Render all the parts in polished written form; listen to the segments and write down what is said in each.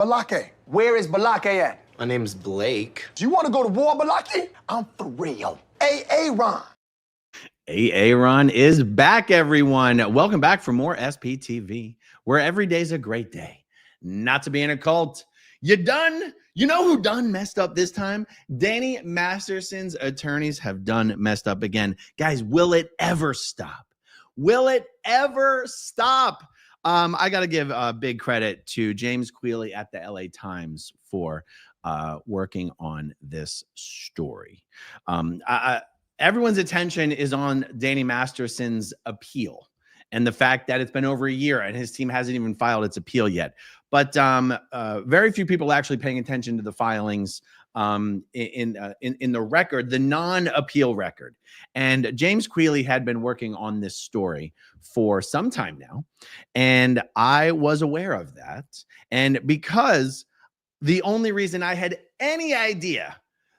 Balake. Where is Balake at? My name's Blake. Do you want to go to war, Balake? I'm for real. Ron. Ron is back, everyone. Welcome back for more SPTV, where every day's a great day. Not to be in a cult. You done? You know who done messed up this time? Danny Masterson's attorneys have done messed up again. Guys, will it ever stop? Will it ever stop? I got to give big credit to James Queally at the LA Times for working on this story. Everyone's attention is on Danny Masterson's appeal and the fact that it's been over a year and his team hasn't even filed its appeal yet. But very few people actually paying attention to the filings in the record, the non-appeal record. And James Queally had been working on this story for some time now, and I was aware of that. And because the only reason I had any idea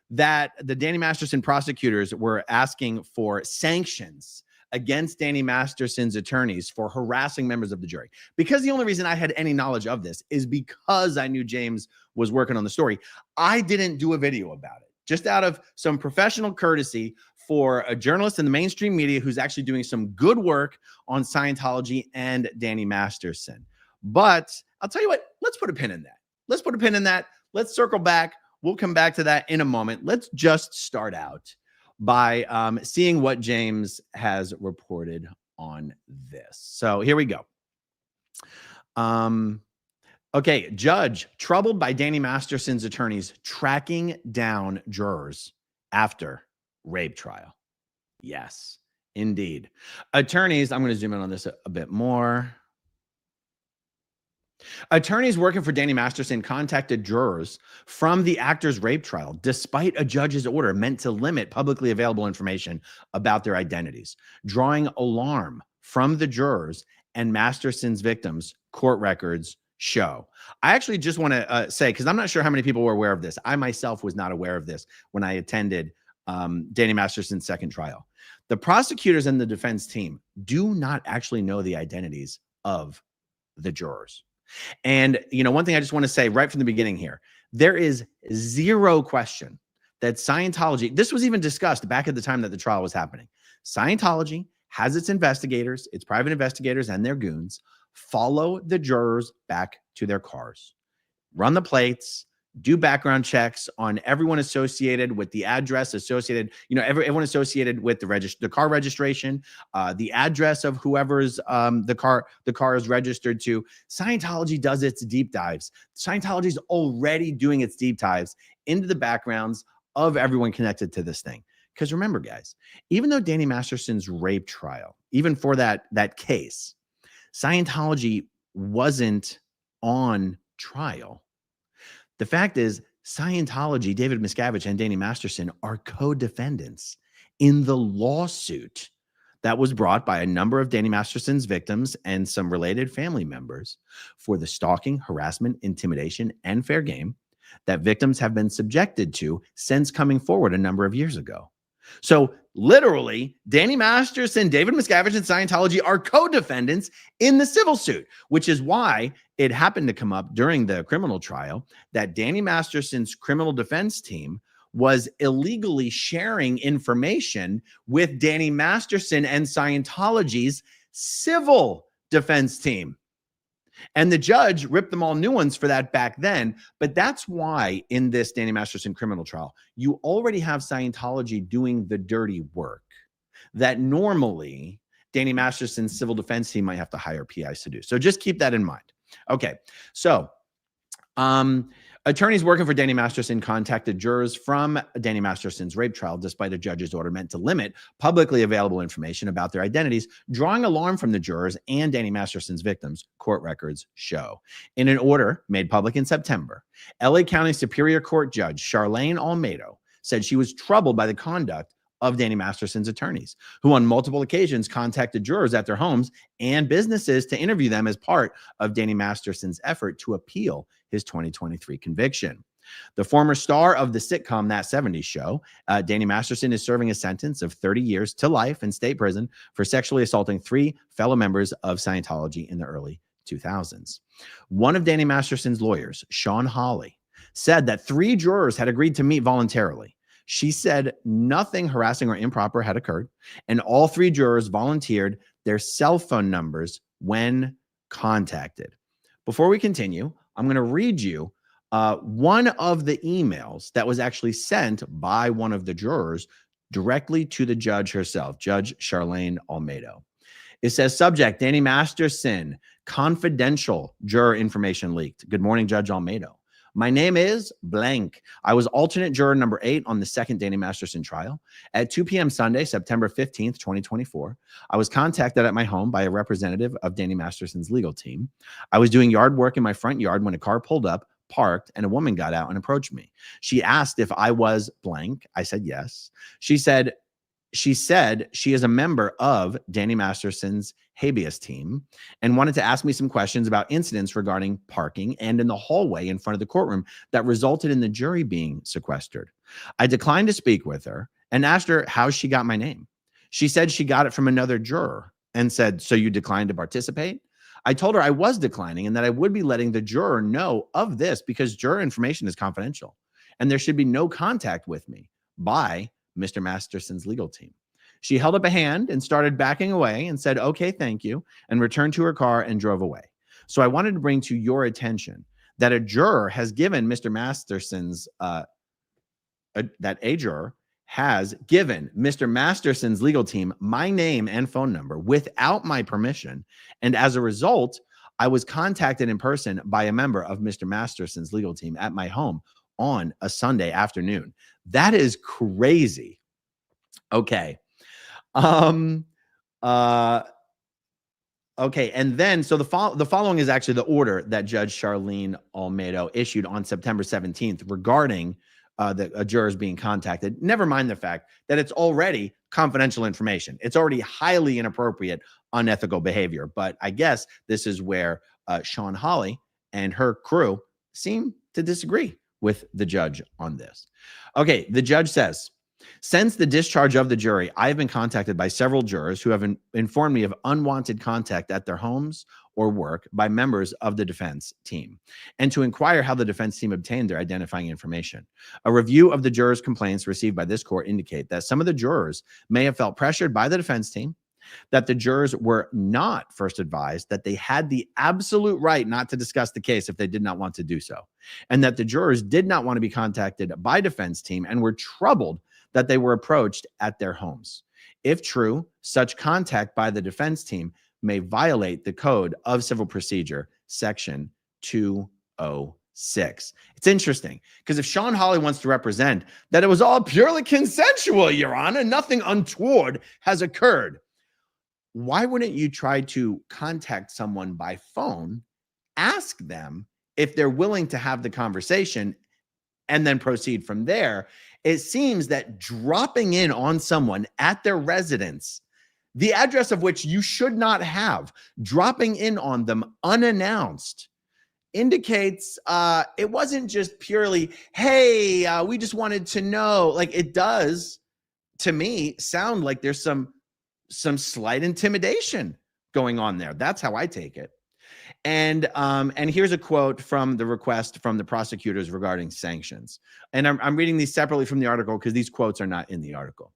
that the Danny Masterson prosecutors were asking for sanctions against Danny Masterson's attorneys for harassing members of the jury, because the only reason I had any knowledge of this is because I knew James was working on the story, I didn't do a video about it, just out of some professional courtesy for a journalist in the mainstream media who's actually doing some good work on Scientology and Danny Masterson. But I'll tell you what, let's put a pin in that. Let's put a pin in that. Let's circle back. We'll come back to that in a moment. Let's just start out by seeing what James has reported on this. So here we go. Okay, judge troubled by Danny Masterson's attorneys tracking down jurors after rape trial. Yes, indeed. Attorneys, I'm going to zoom in on this a bit more. Attorneys working for Danny Masterson contacted jurors from the actor's rape trial, despite a judge's order meant to limit publicly available information about their identities, drawing alarm from the jurors and Masterson's victims, court records show. I actually just want to say, because I'm not sure how many people were aware of this. I myself was not aware of this when I attended Danny Masterson's second trial. The prosecutors and the defense team do not actually know the identities of the jurors. And, you know, one thing I just want to say right from the beginning here, there is zero question that Scientology, this was even discussed back at the time that the trial was happening. Scientology has its investigators, its private investigators and their goons follow the jurors back to their cars, run the plates, do background checks on everyone associated with the address associated, you know, everyone associated with the car registration, the address of whoever's the car is registered to. Scientology does its deep dives. Scientology is already doing its deep dives into the backgrounds of everyone connected to this thing. Because remember, guys, even though Danny Masterson's rape trial, even for that case, Scientology wasn't on trial. The fact is, Scientology, David Miscavige and Danny Masterson are co-defendants in the lawsuit that was brought by a number of Danny Masterson's victims and some related family members for the stalking, harassment, intimidation, and fair game that victims have been subjected to since coming forward a number of years ago. So literally, Danny Masterson, David Miscavige, and Scientology are co-defendants in the civil suit, which is why it happened to come up during the criminal trial that Danny Masterson's criminal defense team was illegally sharing information with Danny Masterson and Scientology's civil defense team. And the judge ripped them all new ones for that back then. But that's why in this Danny Masterson criminal trial, you already have Scientology doing the dirty work that normally Danny Masterson's civil defense team might have to hire PIs to do. So just keep that in mind. Okay, so attorneys working for Danny Masterson contacted jurors from Danny Masterson's rape trial, despite a judge's order meant to limit publicly available information about their identities, drawing alarm from the jurors and Danny Masterson's victims, court records show. In an order made public in September, LA County Superior Court Judge Charlene Almedo said she was troubled by the conduct of Danny Masterson's attorneys, who on multiple occasions contacted jurors at their homes and businesses to interview them as part of Danny Masterson's effort to appeal his 2023 conviction. The former star of the sitcom That 70s Show, Danny Masterson, is serving a sentence of 30 years to life in state prison for sexually assaulting 3 fellow members of Scientology in the early 2000s. One of Danny Masterson's lawyers, Shawn Holley, said that 3 jurors had agreed to meet voluntarily. She said nothing harassing or improper had occurred, and all 3 jurors volunteered their cell phone numbers when contacted. Before we continue, I'm going to read you one of the emails that was actually sent by one of the jurors directly to the judge herself, Judge Charlene Olmedo. It says, subject, Danny Masterson, confidential juror information leaked. Good morning, Judge Olmedo. My name is blank. I was alternate juror number 8 on the second Danny Masterson trial. At 2 p.m. Sunday, September 15th, 2024, I was contacted at my home by a representative of Danny Masterson's legal team. I was doing yard work in my front yard when a car pulled up, parked, and a woman got out and approached me. She asked if I was blank. I said yes. She said she is a member of Danny Masterson's habeas team and wanted to ask me some questions about incidents regarding parking and in the hallway in front of the courtroom that resulted in the jury being sequestered. I declined to speak with her and asked her how she got my name. She said she got it from another juror and said, so you declined to participate? I told her I was declining and that I would be letting the juror know of this because juror information is confidential and there should be no contact with me by Mr. Masterson's legal team. She held up a hand and started backing away and said, okay, thank you, and returned to her car and drove away. So I wanted to bring to your attention that a juror has given Mr. Masterson's, that a juror has given Mr. Masterson's legal team my name and phone number without my permission. And as a result, I was contacted in person by a member of Mr. Masterson's legal team at my home on a Sunday afternoon. That is crazy. Okay. Okay. And then, so the following is actually the order that Judge Charlene Olmedo issued on September 17th regarding the jurors being contacted. Never mind the fact that it's already confidential information. It's already highly inappropriate, unethical behavior. But I guess this is where Shawn Holley and her crew seem to disagree with the judge on this. Okay, the judge says, since the discharge of the jury, I have been contacted by several jurors who have informed me of unwanted contact at their homes or work by members of the defense team, and to inquire how the defense team obtained their identifying information. A review of the jurors' complaints received by this court indicate that some of the jurors may have felt pressured by the defense team, that the jurors were not first advised that they had the absolute right not to discuss the case if they did not want to do so, and that the jurors did not want to be contacted by defense team and were troubled that they were approached at their homes. If true, such contact by the defense team may violate the Code of Civil Procedure, Section 206. It's interesting because if Shawn Holley wants to represent that it was all purely consensual, Your Honor, nothing untoward has occurred, why wouldn't you try to contact someone by phone, ask them if they're willing to have the conversation, and then proceed from there? It seems that dropping in on someone at their residence, the address of which you should not have, dropping in on them unannounced, indicates it wasn't just purely, hey, we just wanted to know. Like, it does, to me, sound like there's some slight intimidation going on there. That's how I take it. And here's a quote from the request from the prosecutors regarding sanctions. And I'm reading these separately from the article because these quotes are not in the article.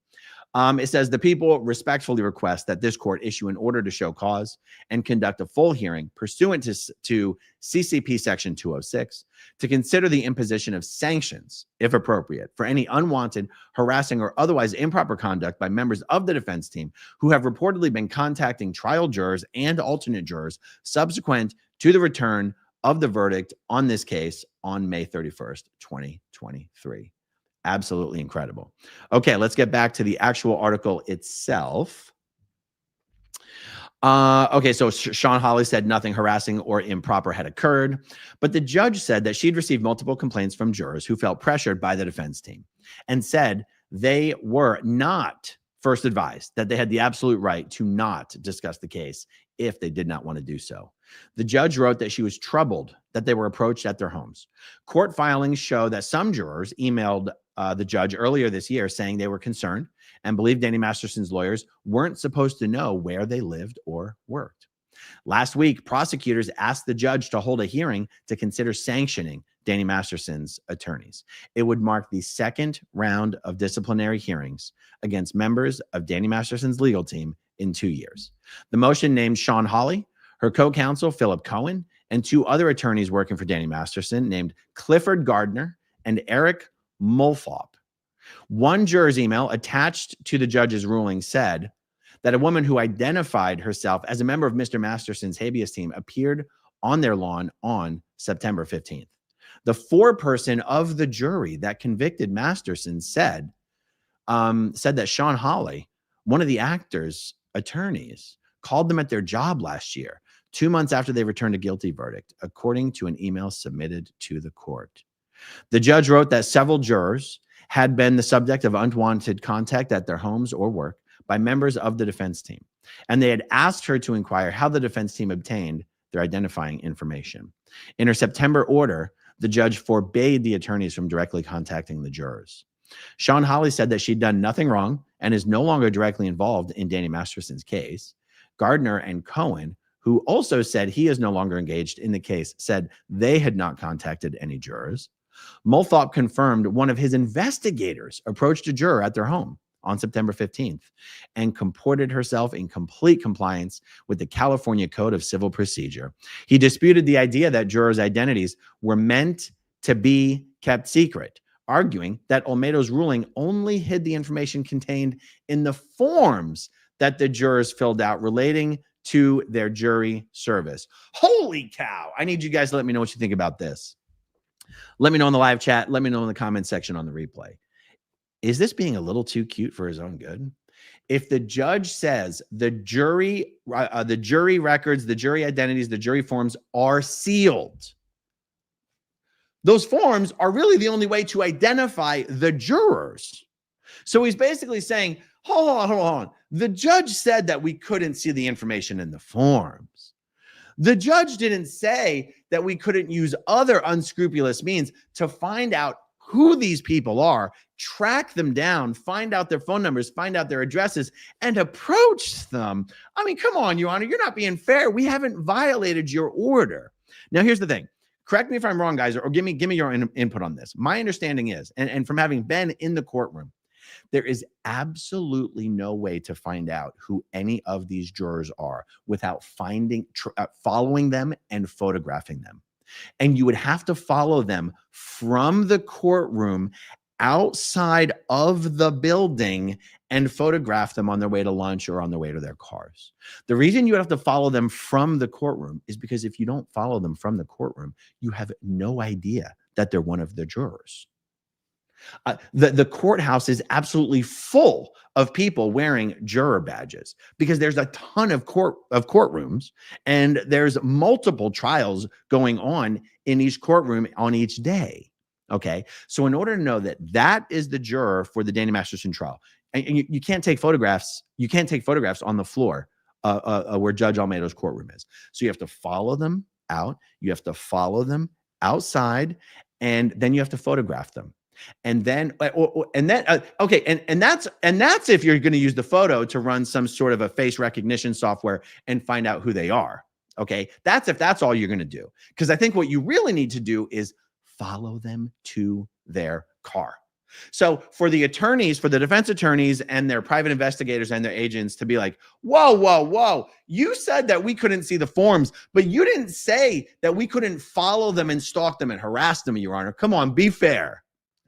It says, the people respectfully request that this court issue an order to show cause and conduct a full hearing pursuant to CCP Section 206 to consider the imposition of sanctions, if appropriate, for any unwanted, harassing, or otherwise improper conduct by members of the defense team who have reportedly been contacting trial jurors and alternate jurors subsequent to the return of the verdict on this case on May 31st, 2023. Absolutely incredible. Okay, let's get back to the actual article itself. Okay, so Shawn Holley said nothing harassing or improper had occurred, but the judge said that she'd received multiple complaints from jurors who felt pressured by the defense team and said they were not first advised that they had the absolute right to not discuss the case if they did not want to do so. The judge wrote that she was troubled that they were approached at their homes. Court filings show that some jurors emailed the judge earlier this year saying they were concerned and believed Danny Masterson's lawyers weren't supposed to know where they lived or worked. Last week, prosecutors asked the judge to hold a hearing to consider sanctioning Danny Masterson's attorneys. It would mark the second round of disciplinary hearings against members of Danny Masterson's legal team in 2 years. The motion named Shawn Holley, her co-counsel Philip Cohen, and 2 other attorneys working for Danny Masterson named Clifford Gardner and Eric Mulfop. One juror's email attached to the judge's ruling said that a woman who identified herself as a member of Mr. Masterson's habeas team appeared on their lawn on September 15th. The foreperson of the jury that convicted Masterson said that Shawn Holley, one of the actor's attorneys, called them at their job last year, 2 months after they returned a guilty verdict, according to an email submitted to the court. The judge wrote that several jurors had been the subject of unwanted contact at their homes or work by members of the defense team, and they had asked her to inquire how the defense team obtained their identifying information. In her September order, the judge forbade the attorneys from directly contacting the jurors. Shawn Holley said that she'd done nothing wrong and is no longer directly involved in Danny Masterson's case. Gardner and Cohen, who also said he is no longer engaged in the case, said they had not contacted any jurors. Mulfop confirmed one of his investigators approached a juror at their home on September 15th and comported herself in complete compliance with the California Code of Civil Procedure. He disputed the idea that jurors' identities were meant to be kept secret, arguing that Olmedo's ruling only hid the information contained in the forms that the jurors filled out relating to their jury service. Holy cow. I need you guys to let me know what you think about this. Let me know in the live chat. Let me know in the comment section on the replay. Is this being a little too cute for his own good? If the judge says the jury records, the jury identities, the jury forms are sealed, those forms are really the only way to identify the jurors. So he's basically saying, hold on. The judge said that we couldn't see the information in the forms. The judge didn't say that we couldn't use other unscrupulous means to find out who these people are, track them down, find out their phone numbers, find out their addresses, and approach them. I mean, come on, Your Honor, you're not being fair. We haven't violated your order. Now, here's the thing. Correct me if I'm wrong, guys, or give me your input on this. My understanding is, and from having been in the courtroom, there is absolutely no way to find out who any of these jurors are without following them and photographing them. And you would have to follow them from the courtroom outside of the building and photograph them on their way to lunch or on their way to their cars. The reason you have to follow them from the courtroom is because if you don't follow them from the courtroom, you have no idea that they're one of the jurors. The courthouse is absolutely full of people wearing juror badges because there's a ton of courtrooms and there's multiple trials going on in each courtroom on each day. Okay, so in order to know that that is the juror for the Danny Masterson trial, and you can't take photographs. You can't take photographs on the floor where Judge Olmedo's courtroom is. So you have to follow them out. You have to follow them outside, and then you have to photograph them. And then, okay, and that's if you're going to use the photo to run some sort of a face recognition software and find out who they are. Okay, that's if that's all you're going to do. Because I think what you really need to do is follow them to their car. So for the attorneys, for the defense attorneys and their private investigators and their agents to be like, whoa, you said that we couldn't see the forms, but you didn't say that we couldn't follow them and stalk them and harass them, Your Honor. Come on, be fair.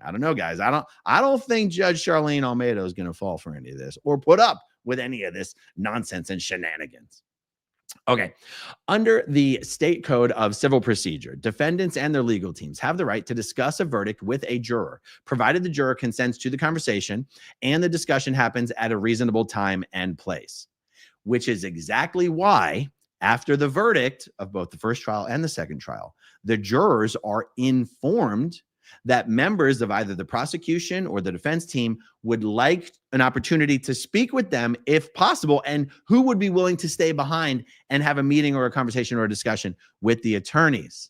I don't know, guys. I don't think Judge Charlene Olmedo is going to fall for any of this or put up with any of this nonsense and shenanigans. Okay. Under the State Code of Civil Procedure, defendants and their legal teams have the right to discuss a verdict with a juror, provided the juror consents to the conversation and the discussion happens at a reasonable time and place, which is exactly why after the verdict of both the first trial and the second trial, the jurors are informed that members of either the prosecution or the defense team would like an opportunity to speak with them if possible, and who would be willing to stay behind and have a meeting or a conversation or a discussion with the attorneys.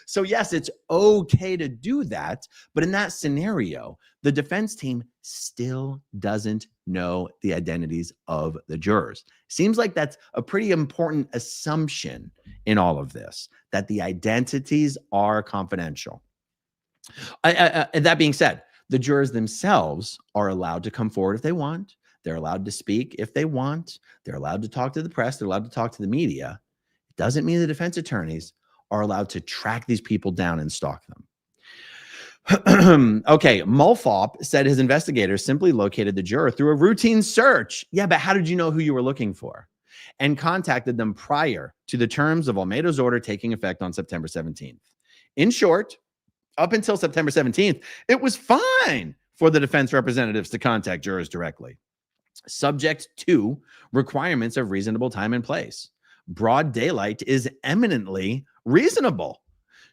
So yes, it's okay to do that. But in that scenario, the defense team still doesn't know the identities of the jurors. Seems like that's a pretty important assumption in all of this, that the identities are confidential. And that being said, the jurors themselves are allowed to come forward if they want. They're allowed to speak if they want. They're allowed to talk to the press. They're allowed to talk to the media. It doesn't mean the defense attorneys are allowed to track these people down and stalk them. Okay, Mulfop said his investigators simply located the juror through a routine search. Yeah, but how did you know who you were looking for? And contacted them prior to the terms of Olmedo's order taking effect on September 17th. In short, up until September 17th, it was fine for the defense representatives to contact jurors directly, subject to requirements of reasonable time and place. Broad daylight is eminently reasonable.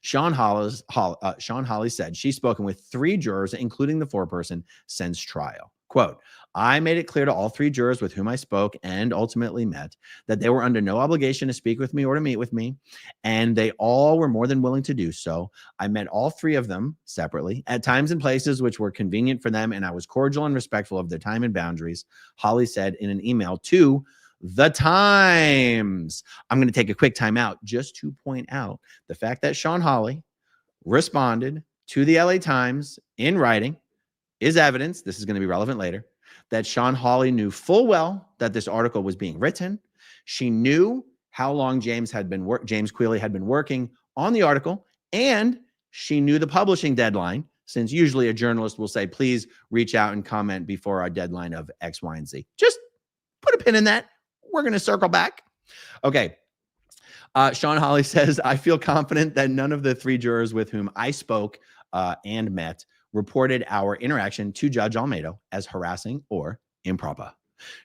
Shawn Holley said she's spoken with 3 jurors, including the foreperson, since trial. Quote, I made it clear to all 3 jurors with whom I spoke and ultimately met that they were under no obligation to speak with me or to meet with me, and they all were more than willing to do so. I met all 3 of them separately at times and places which were convenient for them, and I was cordial and respectful of their time and boundaries, Holley said in an email to The Times. I'm going to take a quick time out just to point out the fact that Shawn Holley responded to the LA Times in writing is evidence, this is going to be relevant later, that Shawn Holley knew full well that this article was being written. She knew how long James Queally had been working on the article, and she knew the publishing deadline, since usually a journalist will say, please reach out and comment before our deadline of X, Y, and Z. Just put a pin in that. We're going to circle back. Okay. Shawn Holley says, I feel confident that none of the 3 jurors with whom I spoke and met reported our interaction to Judge Olmedo as harassing or improper.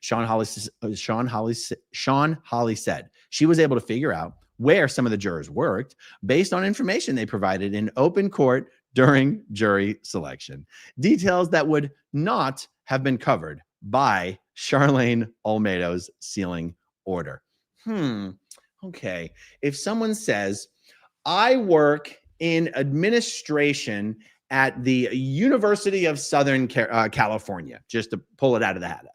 Shawn Holley said she was able to figure out where some of the jurors worked based on information they provided in open court during jury selection. Details that would not have been covered by Charlene Olmedo's sealing order. Okay. If someone says, I work in administration at the University of Southern California, just to pull it out of the hat.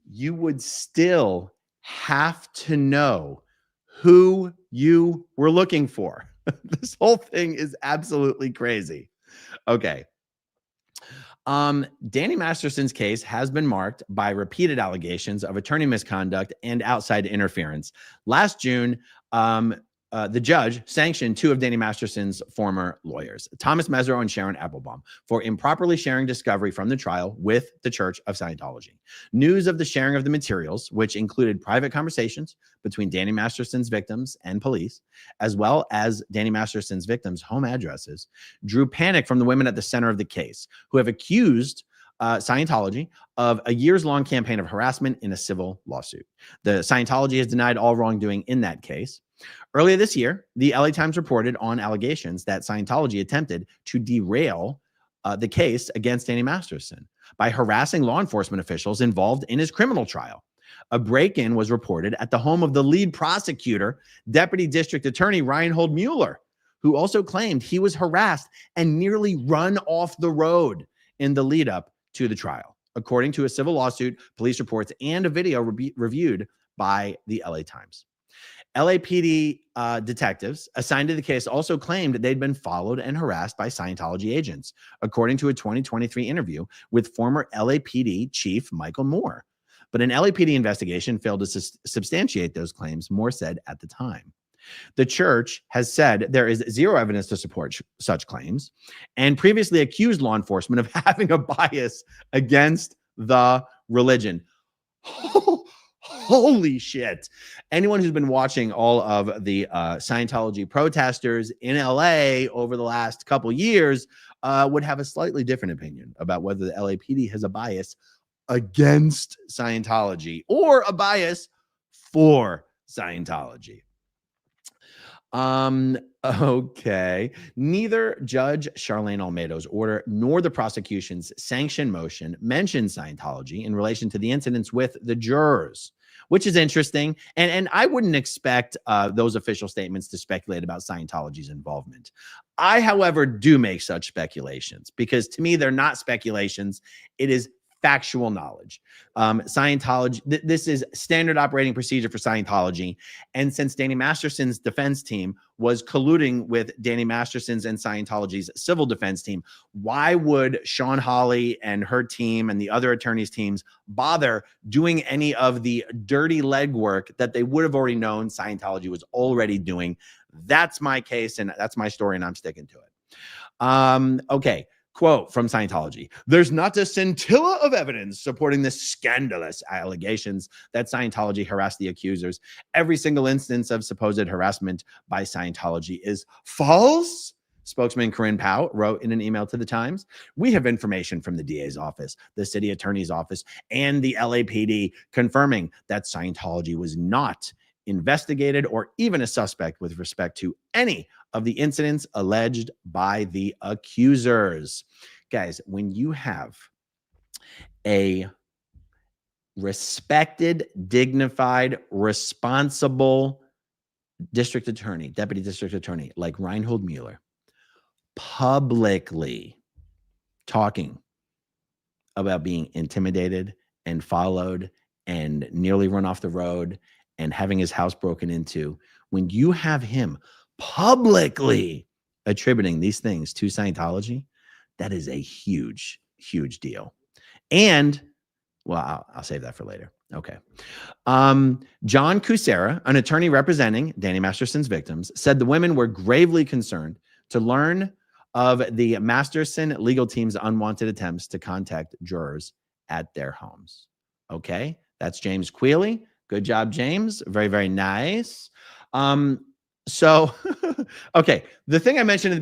You would still have to know who you were looking for. This whole thing is absolutely crazy. Okay. Danny Masterson's case has been marked by repeated allegations of attorney misconduct and outside interference. Last June, the judge sanctioned 2 of Danny Masterson's former lawyers, Thomas Mesereau and Sharon Applebaum, for improperly sharing discovery from the trial with the Church of Scientology. News of the sharing of the materials, which included private conversations between Danny Masterson's victims and police, as well as Danny Masterson's victims' home addresses, drew panic from the women at the center of the case, who have accused Scientology of a years-long campaign of harassment in a civil lawsuit. The Scientology has denied all wrongdoing in that case. Earlier this year, the LA Times reported on allegations that Scientology attempted to derail the case against Danny Masterson by harassing law enforcement officials involved in his criminal trial. A break-in was reported at the home of the lead prosecutor, Deputy District Attorney Reinhold Mueller, who also claimed he was harassed and nearly run off the road in the lead-up to the trial, according to a civil lawsuit, police reports, and a video reviewed by the LA Times. LAPD detectives assigned to the case also claimed they'd been followed and harassed by Scientology agents, according to a 2023 interview with former LAPD Chief Michael Moore. But an LAPD investigation failed to substantiate those claims, Moore said at the time. The church has said there is 0 evidence to support such claims and previously accused law enforcement of having a bias against the religion. Holy shit. Anyone who's been watching all of the Scientology protesters in LA over the last couple years would have a slightly different opinion about whether the LAPD has a bias against Scientology or a bias for Scientology. Okay. Neither Judge Charlene Olmedo's order nor the prosecution's sanction motion mentioned Scientology in relation to the incidents with the jurors. which is interesting. And I wouldn't expect those official statements to speculate about Scientology's involvement. I, however, do make such speculations because to me, they're not speculations. It is factual knowledge. Scientology, this is standard operating procedure for Scientology. And since Danny Masterson's defense team was colluding with Danny Masterson's and Scientology's civil defense team, why would Shawn Holley and her team and the other attorneys' teams bother doing any of the dirty legwork that they would have already known Scientology was already doing? That's my case, and that's my story, and I'm sticking to it. Okay. Quote from Scientology: "There's not a scintilla of evidence supporting the scandalous allegations that Scientology harassed the accusers. Every single instance of supposed harassment by Scientology is false." Spokesman Corinne Powell wrote in an email to the Times, "We have information from the DA's office, the city attorney's office, and the LAPD confirming that Scientology was not investigated or even a suspect with respect to any of the incidents alleged by the accusers." Guys, when you have a respected, dignified, responsible district attorney, deputy district attorney like Reinhold Mueller, publicly talking about being intimidated and followed and nearly run off the road and having his house broken into, when you have him publicly attributing these things to Scientology, that is a huge, huge deal. And, well, I'll save that for later. Okay. John Kucera, an attorney representing Danny Masterson's victims, said the women were gravely concerned to learn of the Masterson legal team's unwanted attempts to contact jurors at their homes. Okay. That's James Queally. Good job, James. Very, very nice. So, okay. The thing I mentioned in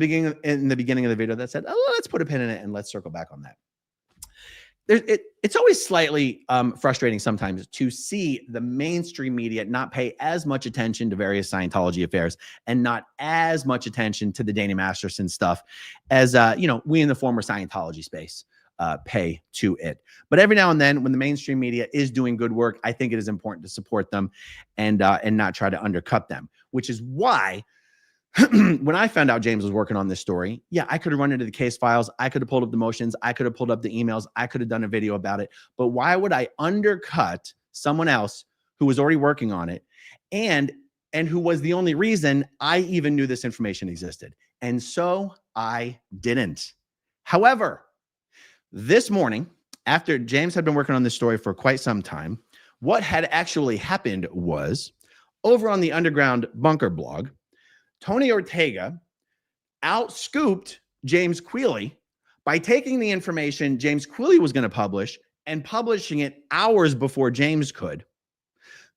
the beginning of the video that said, oh, let's put a pin in it and let's circle back on that. It's always slightly frustrating sometimes to see the mainstream media not pay as much attention to various Scientology affairs and not as much attention to the Danny Masterson stuff as, we in the former Scientology space pay to it. But every now and then when the mainstream media is doing good work, I think it is important to support them and not try to undercut them, which is why when I found out James was working on this story, yeah, I could have run into the case files. I could have pulled up the motions. I could have pulled up the emails. I could have done a video about it. But why would I undercut someone else who was already working on it and who was the only reason I even knew this information existed? And so I didn't. However, this morning, after James had been working on this story for quite some time, what had actually happened was over on the Underground Bunker blog, Tony Ortega outscooped James Queally by taking the information James Queally was going to publish and publishing it hours before James could,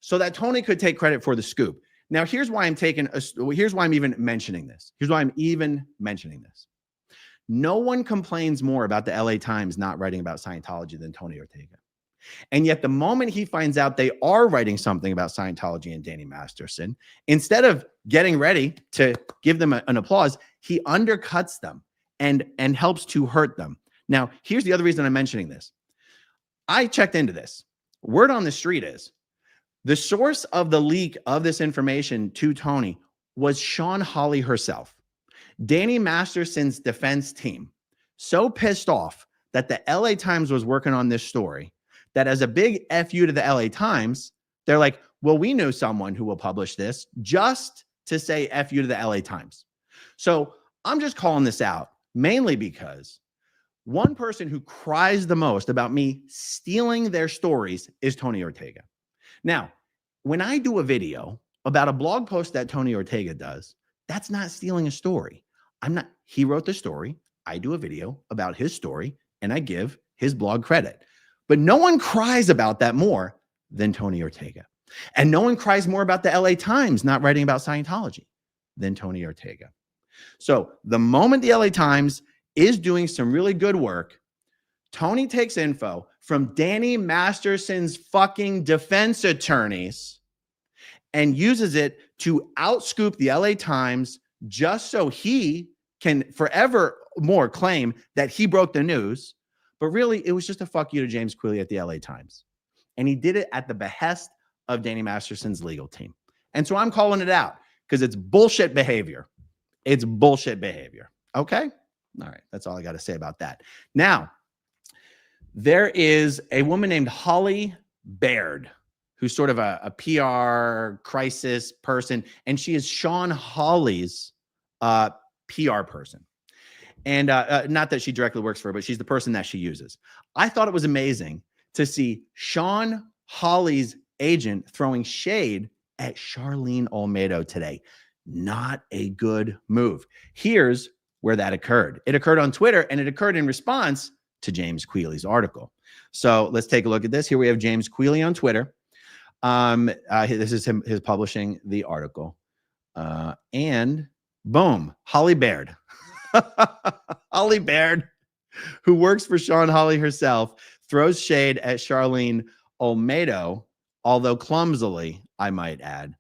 so that Tony could take credit for the scoop. Now, here's why I'm even mentioning this. No one complains more about the LA Times not writing about Scientology than Tony Ortega. And yet the moment he finds out they are writing something about Scientology and Danny Masterson, instead of getting ready to give them an applause, he undercuts them and helps to hurt them. Now, here's the other reason I'm mentioning this. I checked into this. Word on the street is the source of the leak of this information to Tony was Shawn Holley herself. Danny Masterson's defense team so pissed off that the LA Times was working on this story that as a big FU to the LA Times, they're like, well, we knew someone who will publish this just to say FU to the LA Times. So I'm just calling this out mainly because one person who cries the most about me stealing their stories is Tony Ortega. Now, when I do a video about a blog post that Tony Ortega does, that's not stealing a story. He wrote the story. I do a video about his story and I give his blog credit. But no one cries about that more than Tony Ortega. And no one cries more about the LA Times not writing about Scientology than Tony Ortega. So the moment the LA Times is doing some really good work, Tony takes info from Danny Masterson's fucking defense attorneys and uses it to outscoop the LA Times just so he can forever more claim that he broke the news. But really, it was just a fuck you to James Queally at the LA Times. And he did it at the behest of Danny Masterson's legal team. And so I'm calling it out because it's bullshit behavior. It's bullshit behavior. Okay? All right. That's all I got to say about that. Now, there is a woman named Holly Baird, who's sort of a PR crisis person, and she is Shawn Holley's PR person. And not that she directly works for her, but she's the person that she uses. I thought it was amazing to see Shawn Holley's agent throwing shade at Charlene Olmedo today. Not a good move. Here's where that occurred. It occurred on Twitter, and it occurred in response to James Queally's article. So let's take a look at this. Here we have James Queally on Twitter. This is his publishing the article. And boom, Holly Baird. Holly Baird, who works for Shawn Holley herself, throws shade at Charlene Olmedo, although clumsily, I might add.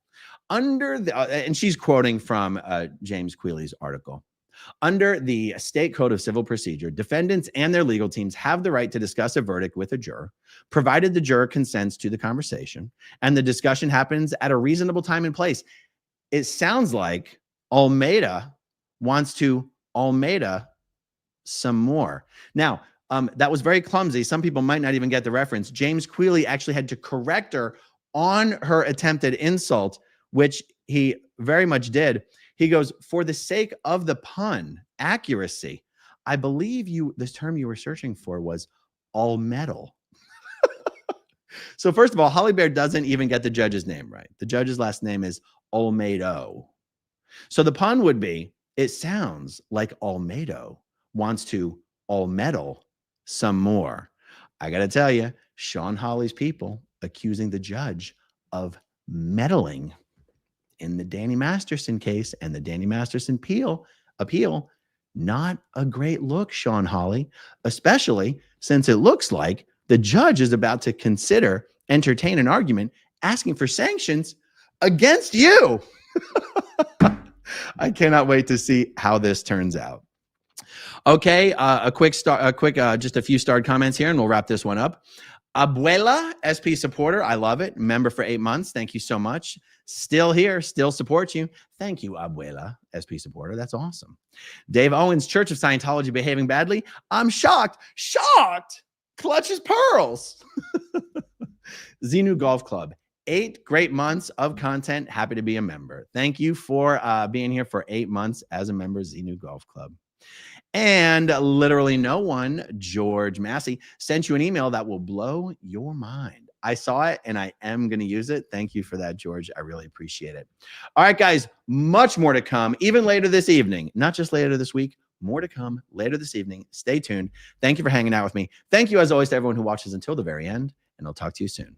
And she's quoting from James Queally's article. Under the State Code of Civil Procedure, defendants and their legal teams have the right to discuss a verdict with a juror, provided the juror consents to the conversation and the discussion happens at a reasonable time and place. It sounds like Olmedo wants to Olmedo some more. Now, that was very clumsy. Some people might not even get the reference. James Queally actually had to correct her on her attempted insult, which he very much did. He goes, for the sake of the pun, accuracy, I believe this term you were searching for was Olmedo. So first of all, Holly Baird doesn't even get the judge's name right. The judge's last name is Olmedo. So the pun would be, it sounds like Olmedo wants to Olmedo some more. I got to tell you, Shawn Holley's people accusing the judge of meddling in the Danny Masterson case and the Danny Masterson appeal, not a great look, Shawn Holley, especially since it looks like the judge is about to entertain an argument asking for sanctions against you. I cannot wait to see how this turns out. Okay, just a few starred comments here, and we'll wrap this one up. Abuela, SP supporter, I love it. Member for 8 months. Thank you so much. Still here, still support you. Thank you, Abuela, SP supporter. That's awesome. Dave Owens, Church of Scientology behaving badly. I'm shocked. Shocked. Clutches pearls. Xenu Golf Club. 8 great months of content. Happy to be a member. Thank you for being here for 8 months as a member of Xenu Golf Club. And literally no one, George Massey, sent you an email that will blow your mind. I saw it and I am going to use it. Thank you for that, George. I really appreciate it. All right, guys, much more to come, even later this evening, not just later this week, more to come later this evening. Stay tuned. Thank you for hanging out with me. Thank you, as always, to everyone who watches until the very end, and I'll talk to you soon.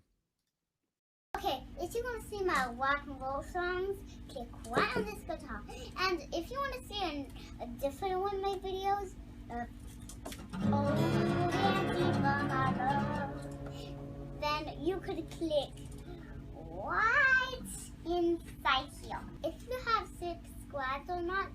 Okay, if you want to see my rock and roll songs, click right on this guitar. And if you want to see a different one of my videos, then you could click right inside here. If you have subscribed or not,